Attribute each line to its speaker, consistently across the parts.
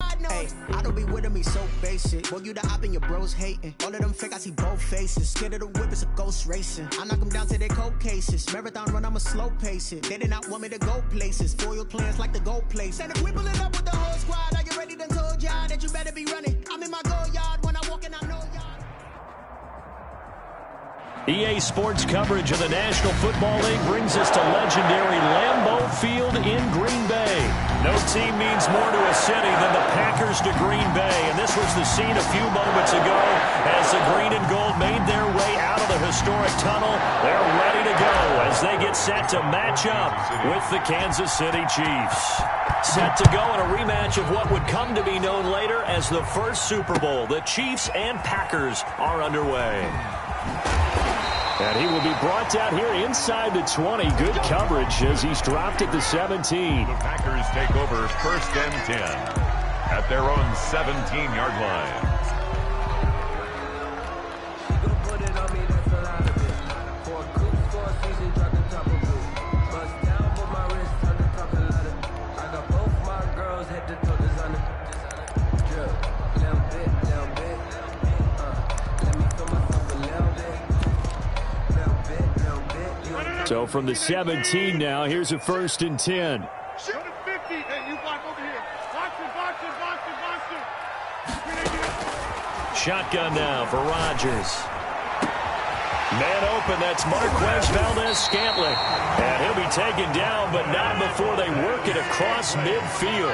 Speaker 1: Hey, I don't be with me so basic. Boy, you the op and your bros hating. All of them fake, I see both faces. Scared of the whip, it's a ghost racing. I knock them down to their cold cases. Marathon run, I'ma slow pace it. They did not want me to go places. Foil plans like the gold place. And if we pulling up with the whole squad, are you ready? Done told y'all that you better be running. I'm in my go yard when I walk in, I know y'all.
Speaker 2: EA Sports coverage of the National Football League brings us to legendary Lambeau Field in Green Bay. No team means more to a city than the Packers to Green Bay, and this was the scene a few moments ago as the green and gold made their way out of the historic tunnel. They're ready to go as they get set to match up with the Kansas City Chiefs. Set to go in a rematch of what would come to be known later as the first Super Bowl. The Chiefs and Packers are underway. And he will be brought down here inside the 20. Good coverage as he's dropped at the 17.
Speaker 3: The Packers take over 1st and 10 at their own 17-yard line.
Speaker 2: So from the 17 now, here's a 1st and 10. Shotgun now for Rodgers. Man open, that's Marquez Valdez-Scantling. And he'll be taken down, but not before they work it across midfield.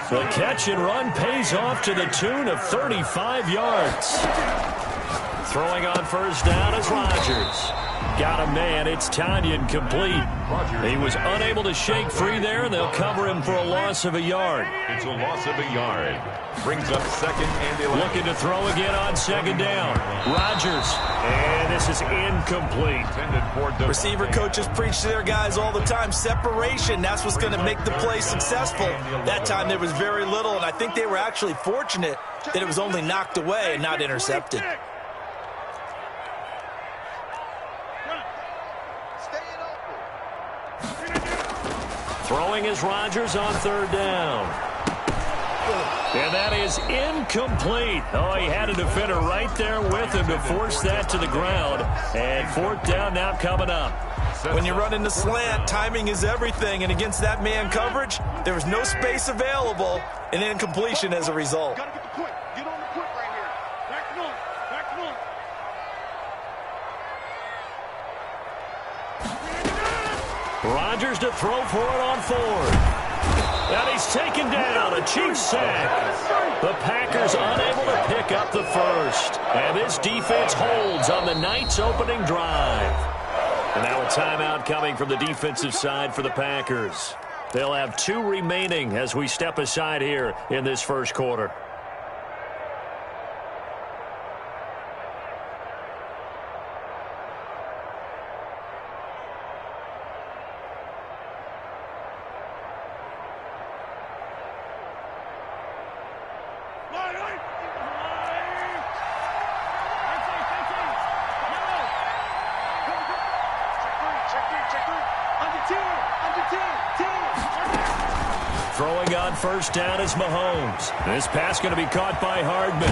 Speaker 2: The catch and run pays off to the tune of 35 yards. Throwing on 1st down is Rodgers. Got a man. It's Tanyan complete. He was unable to shake free there, and they'll cover him for a loss of a yard.
Speaker 3: It's a loss of a yard. Brings up 2nd and 11.
Speaker 2: Looking to throw again on 2nd down. Rodgers. And this is incomplete.
Speaker 4: Receiver coaches preach to their guys all the time. Separation, that's what's going to make the play successful. That time there was very little, and I think they were actually fortunate that it was only knocked away and not intercepted.
Speaker 2: Throwing is Rodgers on 3rd down. And that is incomplete. Oh, he had a defender right there with him to force that to the ground. And 4th down now coming up.
Speaker 4: When you run in the slant, timing is everything. And against that man coverage, there was no space available, and incompletion as a result.
Speaker 5: Gotta get the quick. Get on the quick right here. Back to north. Back to north.
Speaker 2: Rodgers to throw for it on 4th. And he's taken down. A Chiefs sack. The Packers unable to pick up the 1st. And this defense holds on the night's opening drive. And now a timeout coming from the defensive side for the Packers. They'll have 2 remaining as we step aside here in this 1st quarter. Throwing on 1st down is Mahomes. This pass going to be caught by Hardman.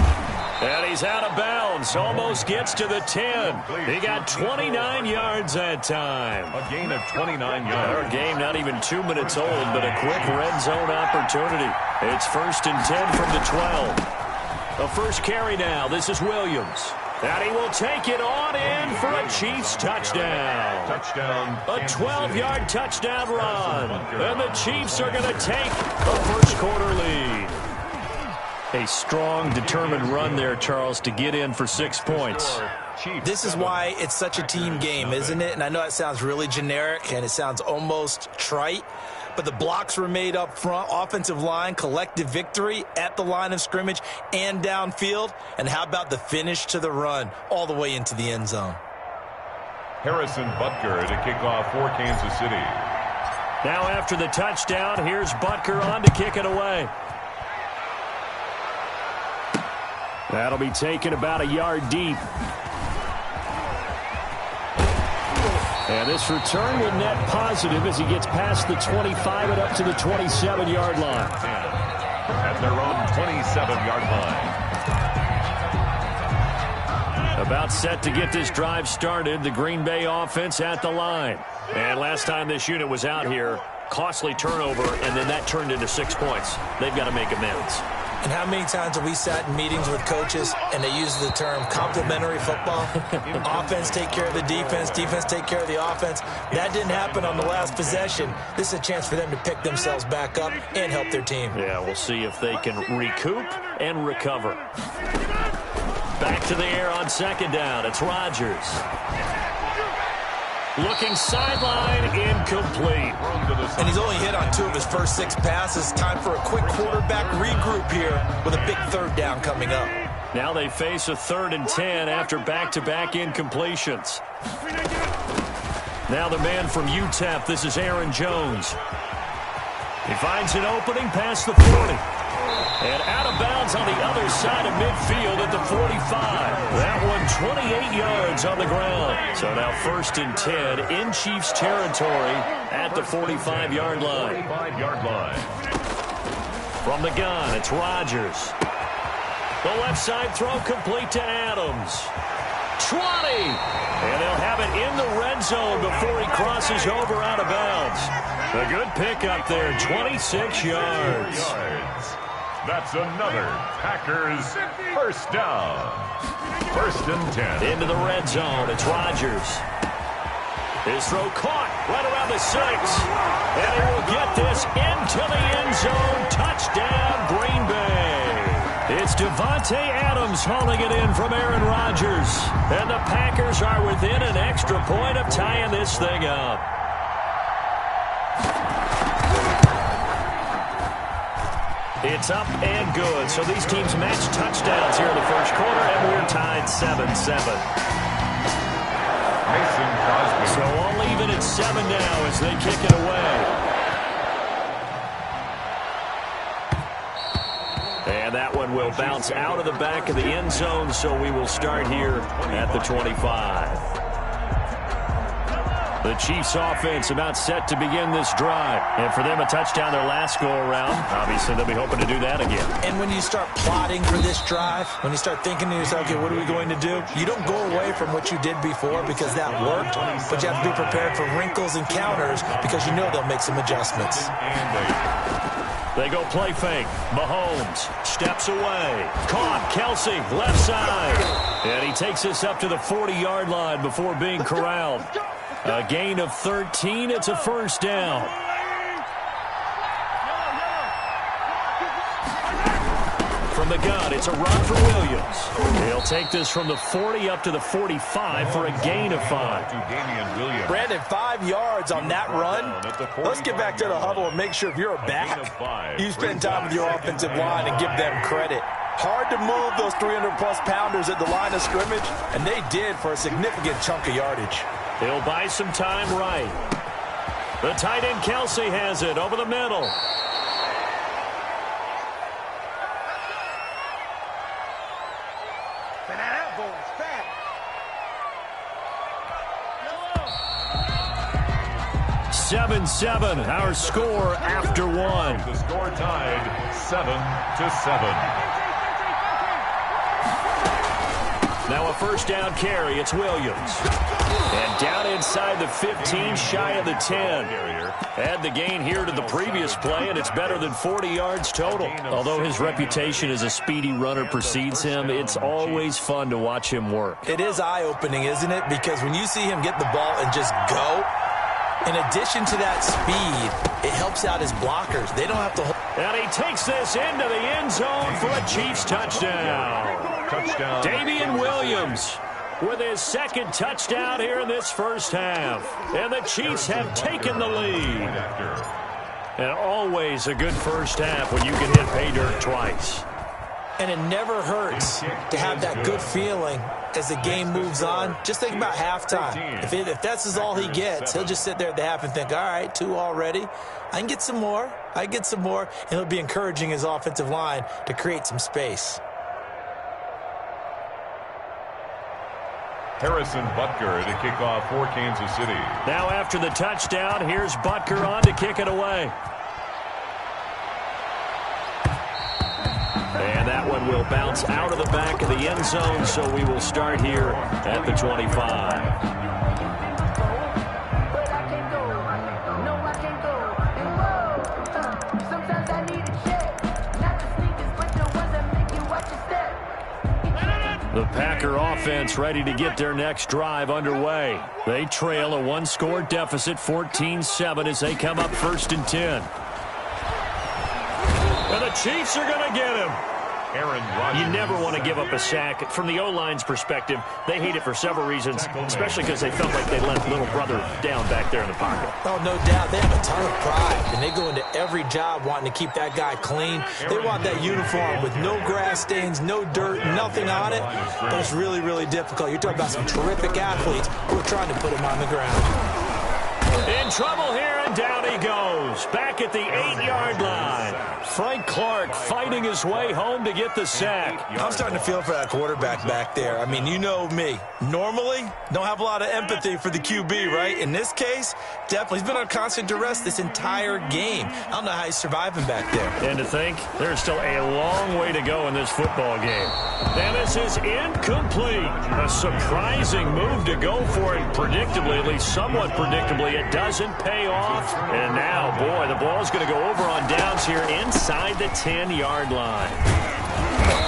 Speaker 2: And he's out of bounds. Almost gets to the 10. He got 29 yards that time.
Speaker 3: A gain of 29 yards.
Speaker 2: Our game not even 2 minutes old, but a quick red zone opportunity. It's 1st and 10 from the 12. The first carry now. This is Williams. And he will take it on in for a Chiefs touchdown.
Speaker 3: Touchdown.
Speaker 2: A 12-yard touchdown run. And the Chiefs are going to take the 1st quarter lead. A strong, determined run there, Charles, to get in for 6 points.
Speaker 4: This is why it's such a team game, isn't it? And I know it sounds really generic and it sounds almost trite, but the blocks were made up front, offensive line, collective victory at the line of scrimmage and downfield. And how about the finish to the run all the way into the end zone?
Speaker 3: Harrison Butker to kick off for Kansas City.
Speaker 2: Now after the touchdown, here's Butker on to kick it away. That'll be taken about a yard deep. And this return will net positive as he gets past the 25 and up to the 27-yard line.
Speaker 3: At their own 27-yard line.
Speaker 2: About set to get this drive started, the Green Bay offense at the line. And last time this unit was out here, costly turnover, and then that turned into 6 points. They've got to make amends.
Speaker 4: And how many times have we sat in meetings with coaches and they use the term complementary football? Offense take care of the defense, defense take care of the offense. That didn't happen on the last possession. This is a chance for them to pick themselves back up and help their team.
Speaker 2: Yeah, we'll see if they can recoup and recover. Back to the air on second down. It's Rodgers. Looking sideline, incomplete.
Speaker 4: And he's only hit on 2 of his first 6 passes. Time for a quick quarterback regroup here with a big third down coming up.
Speaker 2: Now they face a 3rd and 10 after back-to-back incompletions. Now the man from UTEP, this is Aaron Jones. He finds an opening past the 40. And out of bounds on the other side of midfield at the 45. That one 28 yards on the ground. So now 1st and 10 in Chiefs territory at the 45-yard line. From the gun, it's Rodgers. The left side throw complete to Adams. 20. And they'll have it in the red zone before he crosses over out of bounds. A good pickup there, 26 yards.
Speaker 3: That's another Packers first down. 1st and 10.
Speaker 2: Into the red zone. It's Rodgers. His throw caught right around the 6. And he will get this into the end zone. Touchdown, Green Bay. It's Devontae Adams hauling it in from Aaron Rodgers. And the Packers are within an extra point of tying this thing up. It's up and good. So these teams match touchdowns here in the first quarter, and we're tied 7-7.
Speaker 3: Mason Crosby.
Speaker 2: So all even at 7 now as they kick it away. And that one will bounce out of the back of the end zone, so we will start here at the 25. The Chiefs offense about set to begin this drive. And for them, a touchdown their last go-around. Obviously, they'll be hoping to do that again.
Speaker 4: And when you start plotting for this drive, when you start thinking to yourself, okay, what are we going to do? You don't go away from what you did before because that worked, but you have to be prepared for wrinkles and counters because you know they'll make some adjustments.
Speaker 2: They go play fake. Mahomes steps away. Caught. Kelsey, left side. And he takes this up to the 40-yard line before being corralled. A gain of 13. It's a first down. From the gun, it's a run for Williams. He'll take this from the 40 up to the 45 for a gain of 5.
Speaker 4: Brandon, 5 yards on that run. Let's get back to the huddle and make sure if you're a back, you spend time with your offensive line and give them credit. Hard to move those 300-plus pounders at the line of scrimmage, and they did for a significant chunk of yardage.
Speaker 2: He'll buy some time right. The tight end Kelsey has it over the middle.
Speaker 5: And that ball is fat.
Speaker 2: 7-7, our score after 1.
Speaker 3: The score tied 7-7.
Speaker 2: Now a first down carry. It's Williams. And down inside the 15, shy of the 10. Add the gain here to the previous play, and it's better than 40 yards total. Although his reputation as a speedy runner precedes him, it's always fun to watch him work.
Speaker 4: It is eye-opening, isn't it? Because when you see him get the ball and just go, in addition to that speed, it helps out his blockers. They don't have to hold.
Speaker 2: And he takes this into the end zone for a Chiefs touchdown. Damian Williams with his 2nd touchdown here in this first half. And the Chiefs have taken the lead. And always a good first half when you can hit pay dirt twice.
Speaker 4: And it never hurts to have that good feeling as the game moves on. Just think about halftime. If that's all he gets, he'll just sit there at the half and think, all right, 2 already. I can get some more. I get some more. And he'll be encouraging his offensive line to create some space.
Speaker 3: Harrison Butker to kick off for Kansas City.
Speaker 2: Now after the touchdown, here's Butker on to kick it away. that one will bounce out of the back of the end zone, so we will start here at the 25. The Packer offense ready to get their next drive underway. They trail a one-score deficit, 14-7, as they come up 1st and 10. And the Chiefs are going to get him. You never want to give up a sack. From the O-line's perspective, they hate it for several reasons, especially because they felt like they let little brother down back there in the pocket.
Speaker 4: Oh, no doubt. They have a ton of pride, and they go into every job wanting to keep that guy clean. They want that uniform with no grass stains, no dirt, nothing on it, but it's really, really difficult. You're talking about some terrific athletes who are trying to put him on the ground.
Speaker 2: In trouble here, and down he goes. Back at the 8-yard line. Frank Clark fighting his way home to get the sack.
Speaker 4: I'm starting to feel for that quarterback back there. I mean, you know me. Normally, don't have a lot of empathy for the QB, right? In this case, definitely. He's been on constant duress this entire game. I don't know how he's surviving back there.
Speaker 2: And to think, there's still a long way to go in this football game. And this is incomplete. A surprising move to go for it, predictably, at least somewhat predictably. It doesn't pay off. And now, boy, the ball's going to go over on downs here inside the 10-yard line.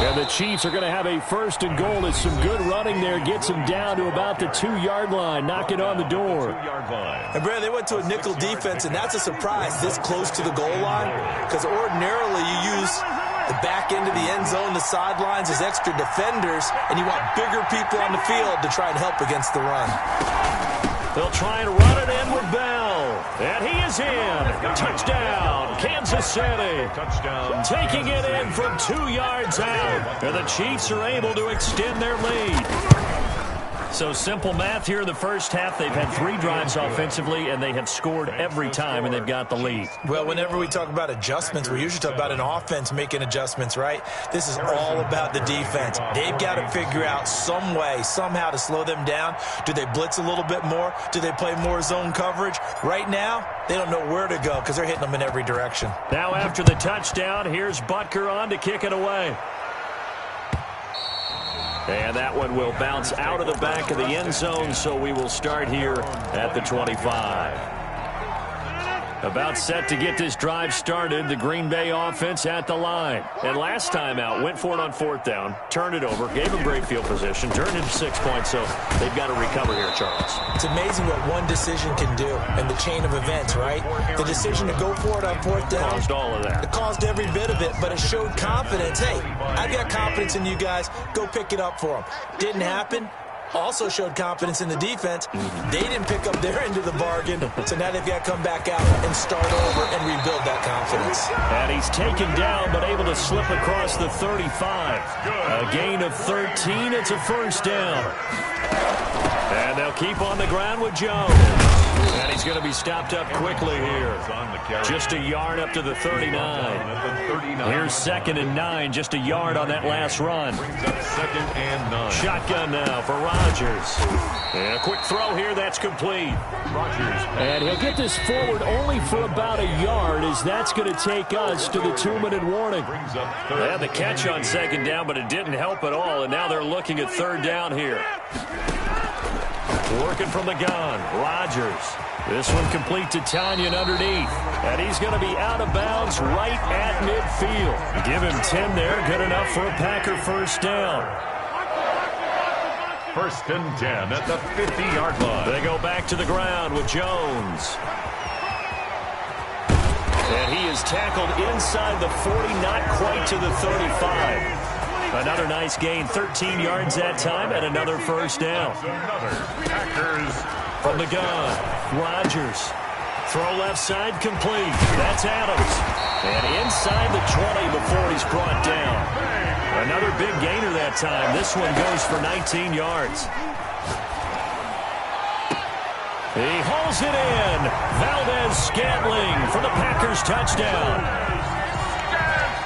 Speaker 2: And the Chiefs are going to have a 1st and goal. As some good running there gets them down to about the 2-yard line. Knock it on the door.
Speaker 4: And, Brad, they went to a nickel defense, and that's a surprise this close to the goal line, because ordinarily you use the back end of the end zone, the sidelines as extra defenders, and you want bigger people on the field to try and help against the run.
Speaker 2: They'll try and run it in with Bell. And he is in. Touchdown, Kansas City.
Speaker 3: Touchdown.
Speaker 2: Taking it in from 2 yards out. And the Chiefs are able to extend their lead. So simple math here in the first half. They've had 3 drives offensively, and they have scored every time, and they've got the lead.
Speaker 4: Well, whenever we talk about adjustments, we usually talk about an offense making adjustments, right? This is all about the defense. They've got to figure out some way, somehow to slow them down. Do they blitz a little bit more? Do they play more zone coverage? Right now, they don't know where to go because they're hitting them in every direction.
Speaker 2: Now after the touchdown, here's Butker on to kick it away. And that one will bounce out of the back of the end zone, so we will start here at the 25. About set to get this drive started, the Green Bay offense at the line. And last time out, went for it on 4th down, turned it over, gave them great field position, turned it to 6 points, so they've got to recover here, Charles.
Speaker 4: It's amazing what one decision can do in the chain of events, right? The decision to go for it on 4th down.
Speaker 2: Caused all of that.
Speaker 4: It caused every bit of it, but it showed confidence. Hey, I've got confidence in you guys. Go pick it up for them. Didn't happen. Also showed confidence in the defense. They didn't pick up their end of the bargain, so now they've got to come back out and start over and rebuild that confidence.
Speaker 2: And he's taken down, but able to slip across the 35. A gain of 13. It's a 1st down. And they'll keep on the ground with Jones. And he's going to be stopped up quickly here. Just a yard up to the 39. Here's 2nd and 9, just a yard on that last run.
Speaker 3: 2nd and 9.
Speaker 2: Shotgun now for Rodgers. And a quick throw here, that's complete. And he'll get this forward only for about a yard, as that's going to take us to the 2-minute warning. They had the catch on 2nd down, but it didn't help at all, and now they're looking at 3rd down here. Working from the gun, Rodgers. This one complete to Tanyan underneath. And he's going to be out of bounds right at midfield. Give him 10 there, good enough for a Packer 1st down.
Speaker 3: 1st and 10 at the 50-yard line.
Speaker 2: They go back to the ground with Jones. And he is tackled inside the 40, not quite to the 35. Another nice gain, 13 yards that time, and another 1st down.
Speaker 3: Packers
Speaker 2: from the gun, Rodgers. Throw left side complete. That's Adams. And inside the 20 before he's brought down. Another big gainer that time. This one goes for 19 yards. He hauls it in. Valdez-Scantling for the Packers touchdown.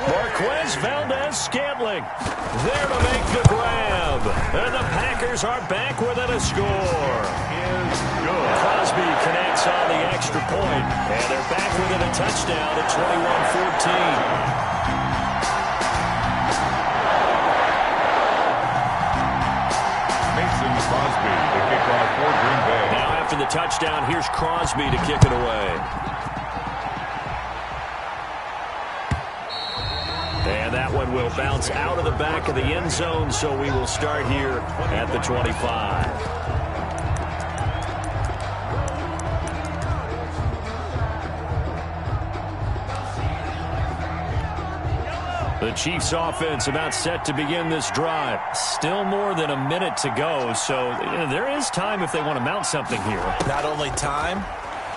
Speaker 2: Marquez Valdez-Scantling there to make the grab. And the Packers are back within a score. Crosby connects on the extra point. And they're back within a touchdown at 21-14. touchdown. Here's Crosby to kick it away. And that one will bounce out of the back of the end zone, so we will start here at the 25. The Chiefs offense about set to begin this drive. Still more than a minute to go, so there is time if they want to mount something here.
Speaker 4: Not only time,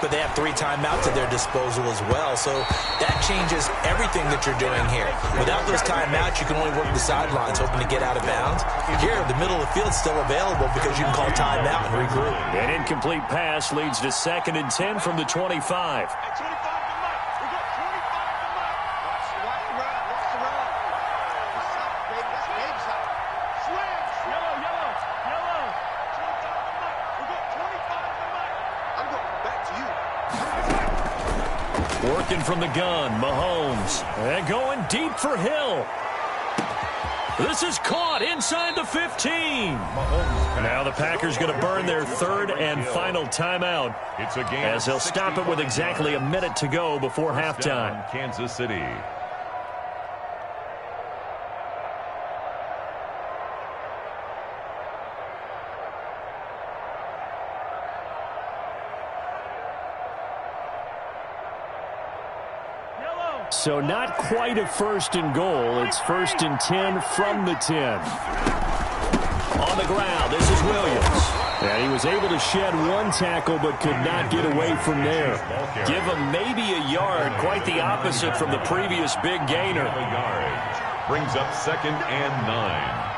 Speaker 4: but they have 3 timeouts at their disposal as well, so that changes everything that you're doing here. Without those timeouts, you can only work the sidelines, hoping to get out of bounds. Here, the middle of the field is still available because you can call timeout and regroup.
Speaker 2: An incomplete pass leads to 2nd and 10 from the 25. Working from the gun, Mahomes. And going deep for Hill. This is caught inside the 15. Now the Packers going to burn their 3rd and final timeout, as they'll stop it with exactly a minute to go before halftime.
Speaker 3: Kansas City.
Speaker 2: So not quite a 1st and goal. It's 1st and 10 from the 10. On the ground, this is Williams. And he was able to shed 1 tackle but could not get away from there. Give him maybe a yard, quite the opposite from the previous big gainer.
Speaker 3: Brings up 2nd and 9.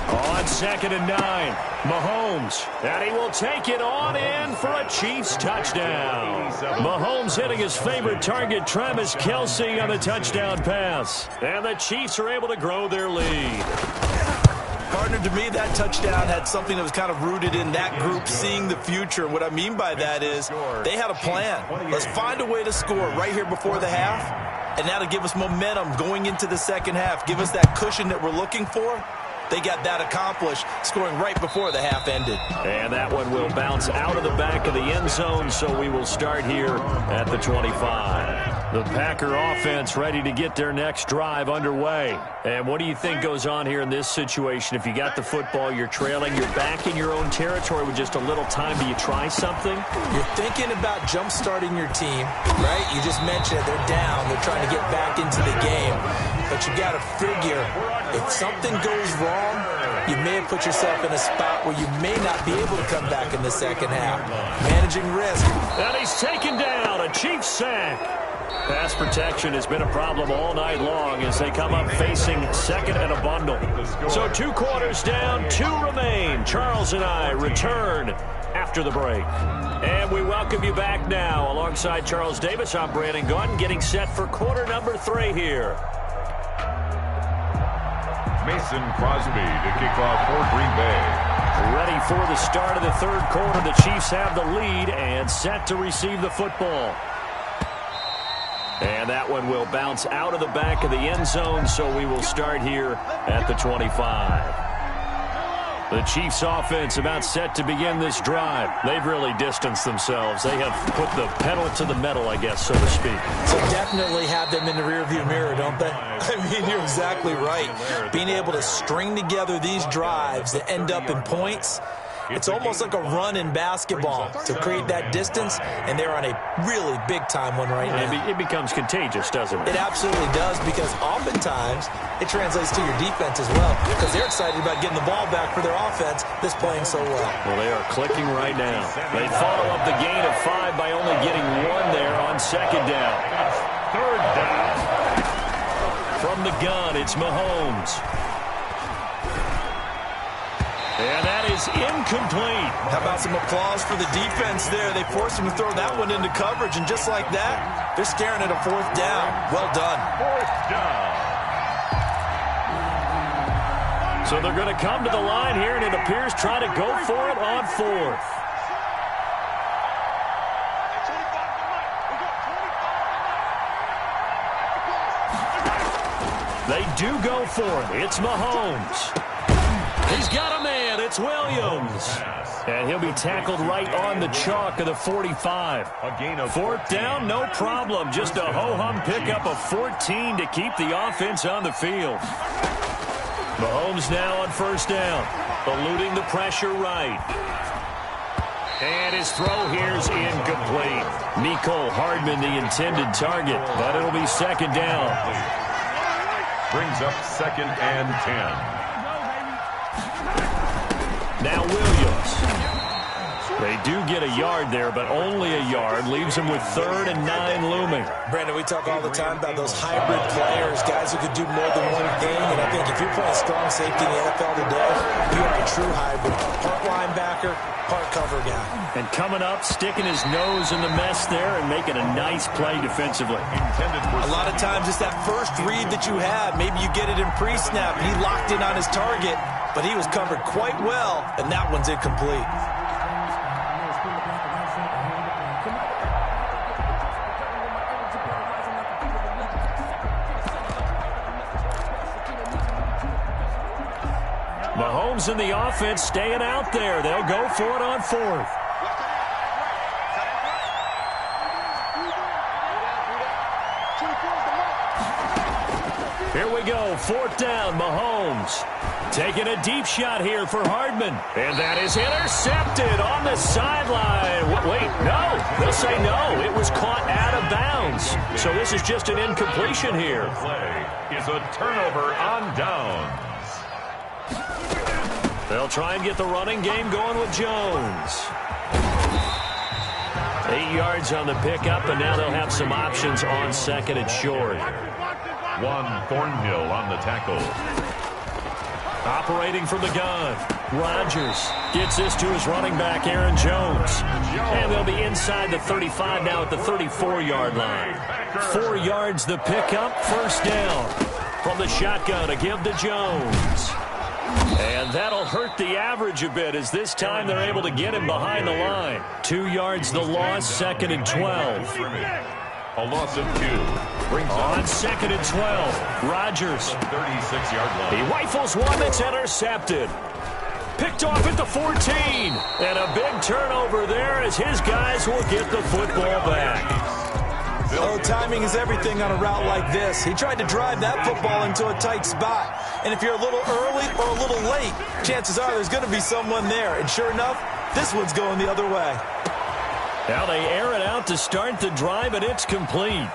Speaker 2: On 2nd and 9, Mahomes, and he will take it on in for a Chiefs touchdown. Mahomes hitting his favorite target, Travis Kelce, on the touchdown pass. And the Chiefs are able to grow their lead.
Speaker 4: Partner, to me, that touchdown had something that was kind of rooted in that group seeing the future. And what I mean by that is they had a plan. Let's find a way to score right here before the half. And that'll give us momentum going into the second half. Give us that cushion that we're looking for. They got that accomplished, scoring right before the half ended.
Speaker 2: And that one will bounce out of the back of the end zone, so we will start here at the 25. The Packer offense ready to get their next drive underway. And what do you think goes on here in this situation? If you got the football, you're trailing, you're back in your own territory with just a little time. Do you try something?
Speaker 4: You're thinking about jump-starting your team, right? You just mentioned it. They're down. They're trying to get back into the game. But you got to figure, if something goes wrong, you may have put yourself in a spot where you may not be able to come back in the second half. Managing risk.
Speaker 2: And he's taken down, a Chiefs sack. Pass protection has been a problem all night long as they come up facing 2nd and a bundle. So 2 quarters down, 2 remain. Charles and I return after the break. And we welcome you back now. Alongside Charles Davis, I'm Brandon Gaudin, getting set for quarter number 3 here.
Speaker 3: Mason Crosby to kick off for Green Bay.
Speaker 2: Ready for the start of the 3rd quarter. The Chiefs have the lead and set to receive the football. And that one will bounce out of the back of the end zone, so we will start here at the 25. The Chiefs offense about set to begin this drive. They've really distanced themselves. They have put the pedal to the metal, I guess, so to speak.
Speaker 4: So definitely have them in the rearview mirror, don't they? I mean, you're exactly right. Being able to string together these drives that end up in points, it's almost like a run in basketball to create that distance, and they're on a really big-time one right now.
Speaker 2: It becomes contagious, doesn't it?
Speaker 4: It absolutely does, because oftentimes it translates to your defense as well, because they're excited about getting the ball back for their offense that's playing so well.
Speaker 2: Well, they are clicking right now. They follow up the gain of 5 by only getting 1 there on 2nd down.
Speaker 3: 3rd down.
Speaker 2: From the gun, it's Mahomes. And that is incomplete.
Speaker 4: How about some applause for the defense there? They forced him to throw that one into coverage, and just like that, they're staring at a 4th down. Well done.
Speaker 3: 4th down.
Speaker 2: So they're going to come to the line here, and it appears try to go for it on 4th. They do go for it. It's Mahomes. He's got a man. It's Williams. And he'll be tackled right on the chalk of the 45. Fourth down, no problem. Just a ho-hum pickup of 14 to keep the offense on the field. Mahomes now on first down, eluding the pressure right. And his throw here's incomplete. Mecole Hardman the intended target, but it'll be second down.
Speaker 3: Brings up 2nd and 10.
Speaker 2: Now Williams. They do get a yard there, but only a yard. Leaves them with 3rd and 9 looming.
Speaker 4: Brandon, we talk all the time about those hybrid players, guys who could do more than one thing. And I think if you're playing strong safety in the NFL today, you are a true hybrid. Part linebacker, part cover guy.
Speaker 2: And coming up, sticking his nose in the mess there and making a nice play defensively.
Speaker 4: A lot of times it's that first read that you have. Maybe you get it in pre-snap. He locked in on his target, but he was covered quite well, and that one's incomplete.
Speaker 2: Mahomes and the offense staying out there. They'll go for it on 4th. Here we go, 4th down, Mahomes. Taking a deep shot here for Hardman. And that is intercepted on the sideline. Wait, no. They'll say no. It was caught out of bounds. So this is just an incompletion here.
Speaker 3: Play is a turnover on downs.
Speaker 2: They'll try and get the running game going with Jones. 8 yards on the pickup, and now they'll have some options on 2nd and short.
Speaker 3: Thornhill on the tackle.
Speaker 2: Operating from the gun, Rodgers gets this to his running back, Aaron Jones. And they'll be inside the 35 now at the 34-yard line. 4 yards the pickup, first down. From the shotgun to give to Jones. And that'll hurt the average a bit as this time they're able to get him behind the line. 2 yards the loss, 2nd and 12.
Speaker 3: A loss of 2. Brings
Speaker 2: on 2nd and 12. Rodgers.
Speaker 3: 36-yard line.
Speaker 2: He rifles one that's intercepted. Picked off at the 14. And a big turnover there as his guys will get the football back.
Speaker 4: Oh, timing is everything on a route like this. He tried to drive that football into a tight spot. And if you're a little early or a little late, chances are there's going to be someone there. And sure enough, this one's going the other way.
Speaker 2: Now they air it out to start the drive, and it's complete.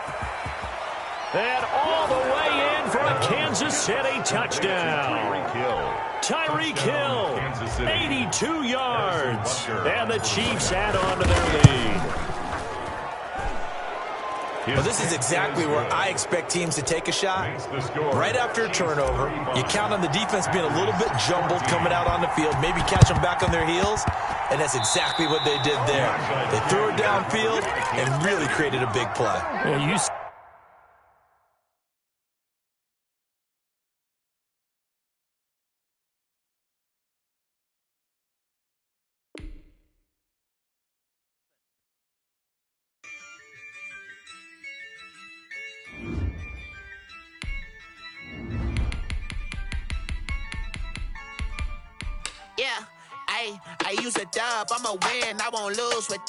Speaker 2: And all the way in for a Kansas City touchdown. Tyreek Hill, 82 yards. And the Chiefs add on to their lead.
Speaker 4: Well, this is exactly where I expect teams to take a shot. Right after a turnover, you count on the defense being a little bit jumbled coming out on the field, maybe catch them back on their heels, and that's exactly what they did there. They threw it downfield and really created a big play.
Speaker 1: Yeah, I use a dub, I'ma win, I won't lose with this.